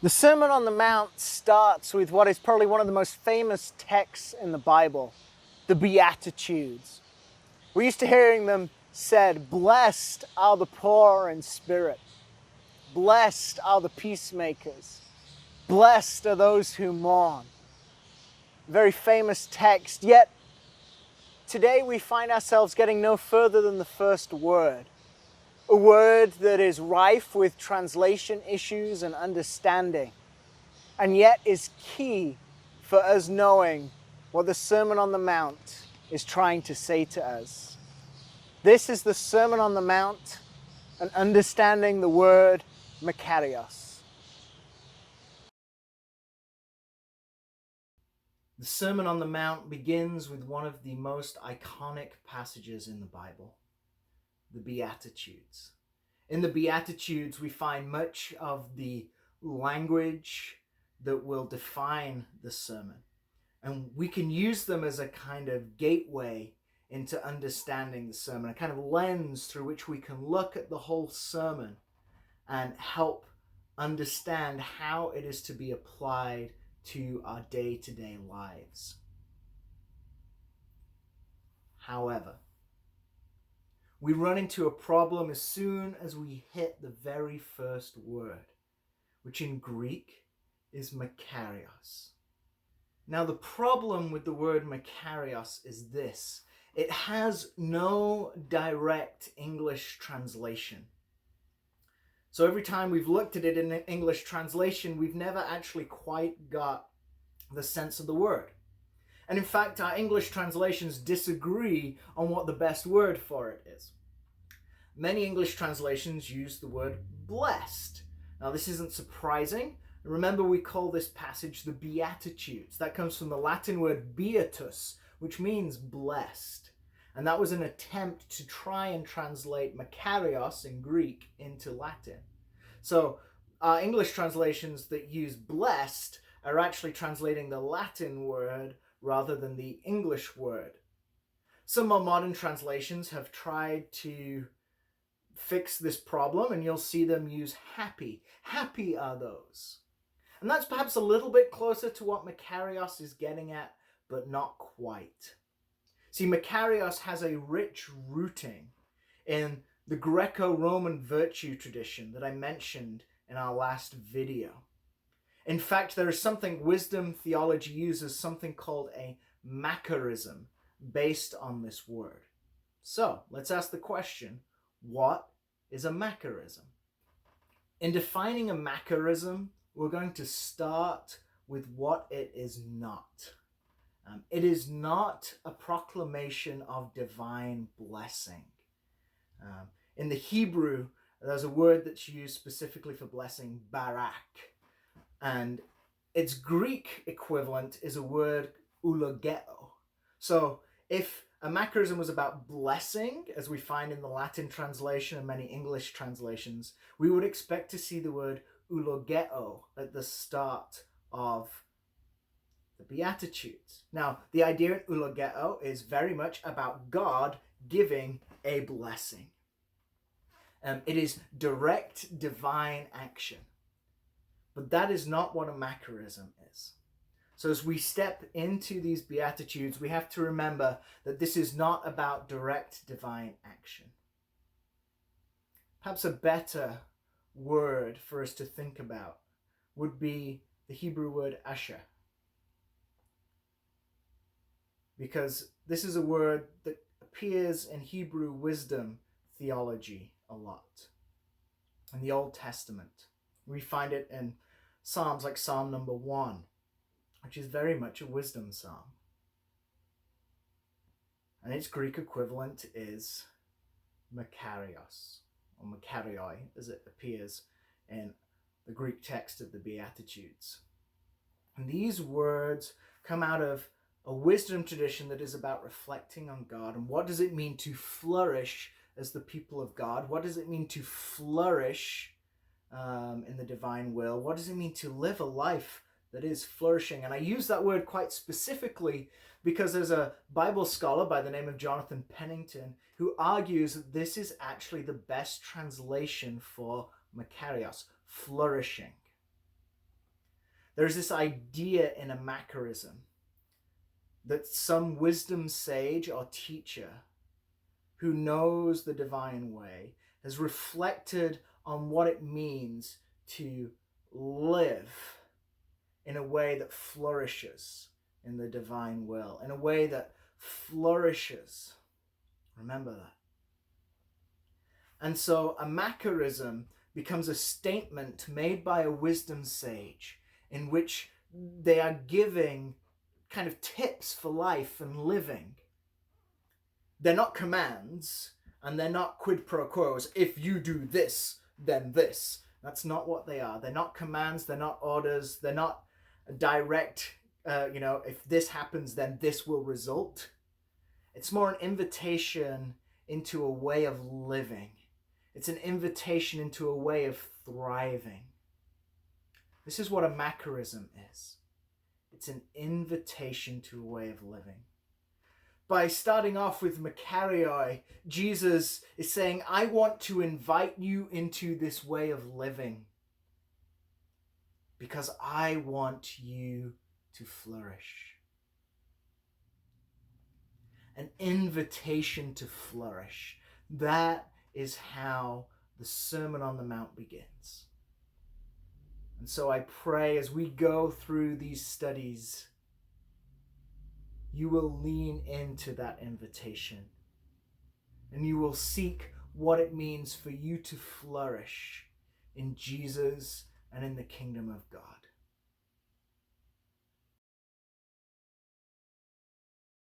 The Sermon on the Mount starts with what is probably one of the most famous texts in the Bible, the Beautitudes. We're used to hearing them said, "Blessed are the poor in spirit. Blessed are the peacemakers. Blessed are those who mourn." Very famous text, yet today we find ourselves getting no further than the first word. A word that is rife with translation issues and understanding, and yet is key for us knowing what the Sermon on the Mount is trying to say to us. This is the Sermon on the Mount and understanding the word Makarios. The Sermon on the Mount begins with one of the most iconic passages in the Bible, the Beatitudes. In the Beatitudes, we find much of the language that will define the sermon. And we can use them as a kind of gateway into understanding the sermon, a kind of lens through which we can look at the whole sermon and help understand how it is to be applied to our day-to-day lives. However, we run into a problem as soon as we hit the very first word, which in Greek is Makarios. Now, the problem with the word Makarios is this: it has no direct English translation. So every time we've looked at it in an English translation, we've never actually quite got the sense of the word. And in fact, our English translations disagree on what the best word for it is. Many English translations use the word blessed. Now, this isn't surprising. Remember, we call this passage the Beatitudes. That comes from the Latin word beatus, which means blessed. And that was an attempt to try and translate Makarios in Greek into Latin. So our English translations that use blessed are actually translating the Latin word rather than the English word. Some more modern translations have tried to fix this problem, and you'll see them use happy. Happy are those. And that's perhaps a little bit closer to what Makarios is getting at, but not quite. See, Makarios has a rich rooting in the Greco-Roman virtue tradition that I mentioned in our last video. In fact, there is something wisdom theology uses, something called a Makarism, based on this word. So, let's ask the question, what is a Makarism? In defining a Makarism, we're going to start with what it is not. It is not a proclamation of divine blessing. In the Hebrew, there's a word that's used specifically for blessing, barak. And its Greek equivalent is a word, eulogeo. So if a Makarism was about blessing, as we find in the Latin translation and many English translations, we would expect to see the word eulogeo at the start of the Beatitudes. Now, the idea in eulogeo is very much about God giving a blessing. It is direct divine action. But that is not what a Makarism is. So as we step into these Beatitudes, we have to remember that this is not about direct divine action. Perhaps a better word for us to think about would be the Hebrew word asher. Because this is a word that appears in Hebrew wisdom theology a lot. In the Old Testament, we find it in Psalms like Psalm number 1, which is very much a wisdom psalm. And its Greek equivalent is Makarios, or Makarioi, as it appears in the Greek text of the Beatitudes. And these words come out of a wisdom tradition that is about reflecting on God. And what does it mean to flourish as the people of God? What does it mean to flourish in the divine will? What does it mean to live a life that is flourishing? And I use that word quite specifically because there's a Bible scholar by the name of Jonathan Pennington who argues that this is actually the best translation for Makarios, flourishing. There's this idea in a Makarism that some wisdom sage or teacher who knows the divine way has reflected on what it means to live in a way that flourishes in the divine will, in a way that flourishes. Remember that. And so a Makarism becomes a statement made by a wisdom sage in which they are giving kind of tips for life and living. They're not commands, and they're not quid pro quos. If you do this, then this. That's not what they are. They're not commands, they're not orders, they're not direct, if this happens, then this will result. It's more an invitation into a way of living. It's an invitation into a way of thriving. This is what a Makarism is. It's an invitation to a way of living. By starting off with Makarios, Jesus is saying, I want to invite you into this way of living because I want you to flourish. An invitation to flourish. That is how the Sermon on the Mount begins. And so I pray as we go through these studies, you will lean into that invitation and you will seek what it means for you to flourish in Jesus and in the kingdom of God.